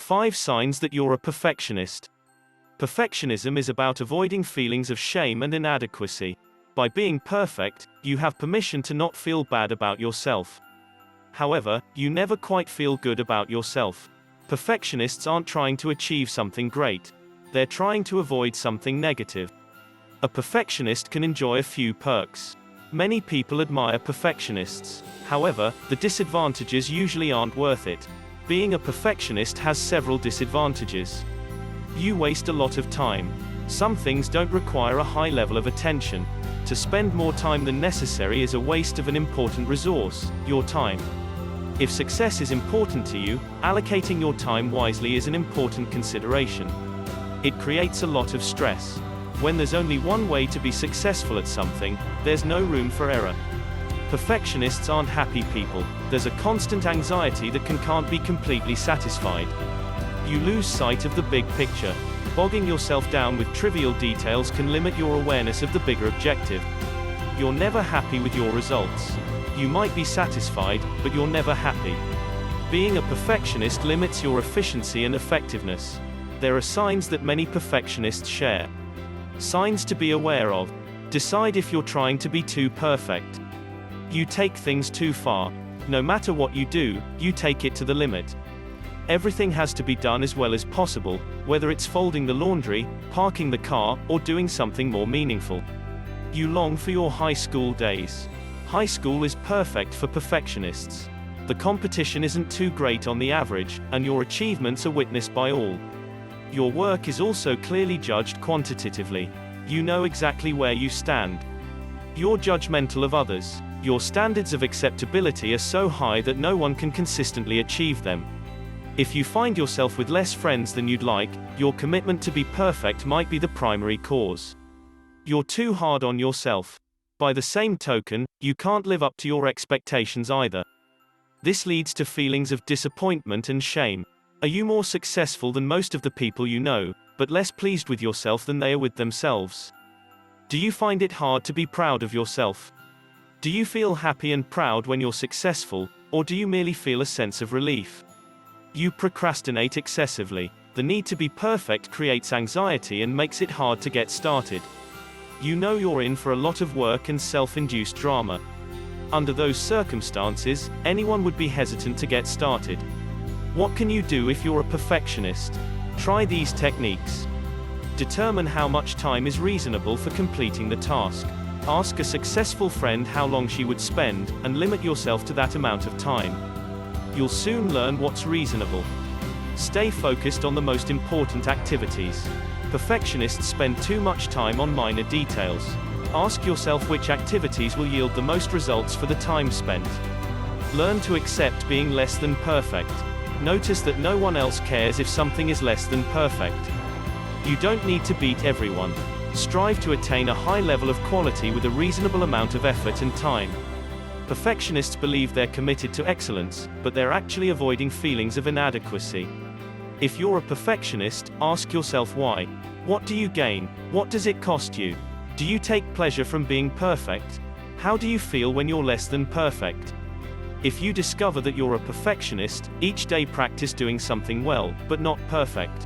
5 signs that you're a perfectionist. Perfectionism is about avoiding feelings of shame and inadequacy. By being perfect, you have permission to not feel bad about yourself. However, you never quite feel good about yourself. Perfectionists aren't trying to achieve something great. They're trying to avoid something negative. A perfectionist can enjoy a few perks. Many people admire perfectionists. However, the disadvantages usually aren't worth it. Being a perfectionist has several disadvantages. You waste a lot of time. Some things don't require a high level of attention. To spend more time than necessary is a waste of an important resource, your time. If success is important to you, allocating your time wisely is an important consideration. It creates a lot of stress. When there's only one way to be successful at something, there's no room for error. Perfectionists aren't happy people. There's a constant anxiety that can't be completely satisfied. You lose sight of the big picture. Bogging yourself down with trivial details can limit your awareness of the bigger objective. You're never happy with your results. You might be satisfied, but you're never happy. Being a perfectionist limits your efficiency and effectiveness. There are signs that many perfectionists share. Signs to be aware of. Decide if you're trying to be too perfect. You take things too far. No matter what you do, you take it to the limit. Everything has to be done as well as possible, whether it's folding the laundry, parking the car, or doing something more meaningful. You long for your high school days. High school is perfect for perfectionists. The competition isn't too great on the average, and your achievements are witnessed by all. Your work is also clearly judged quantitatively. You know exactly where you stand. You're judgmental of others. Your standards of acceptability are so high that no one can consistently achieve them. If you find yourself with less friends than you'd like, your commitment to be perfect might be the primary cause. You're too hard on yourself. By the same token, you can't live up to your expectations either. This leads to feelings of disappointment and shame. Are you more successful than most of the people you know, but less pleased with yourself than they are with themselves? Do you find it hard to be proud of yourself? Do you feel happy and proud when you're successful, or do you merely feel a sense of relief? You procrastinate excessively. The need to be perfect creates anxiety and makes it hard to get started. You know you're in for a lot of work and self-induced drama. Under those circumstances, anyone would be hesitant to get started. What can you do if you're a perfectionist? Try these techniques. Determine how much time is reasonable for completing the task. Ask a successful friend how long she would spend, and limit yourself to that amount of time. You'll soon learn what's reasonable. Stay focused on the most important activities. Perfectionists spend too much time on minor details. Ask yourself which activities will yield the most results for the time spent. Learn to accept being less than perfect. Notice that no one else cares if something is less than perfect. You don't need to beat everyone. Strive to attain a high level of quality with a reasonable amount of effort and time. Perfectionists believe they're committed to excellence, but they're actually avoiding feelings of inadequacy. If you're a perfectionist, ask yourself why. What do you gain? What does it cost you? Do you take pleasure from being perfect? How do you feel when you're less than perfect? If you discover that you're a perfectionist, each day practice doing something well, but not perfect.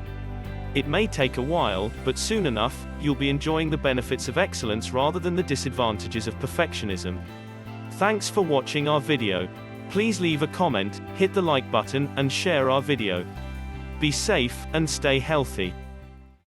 It may take a while, but soon enough, you'll be enjoying the benefits of excellence rather than the disadvantages of perfectionism. Thanks for watching our video. Please leave a comment, hit the like button, and share our video. Be safe, and stay healthy.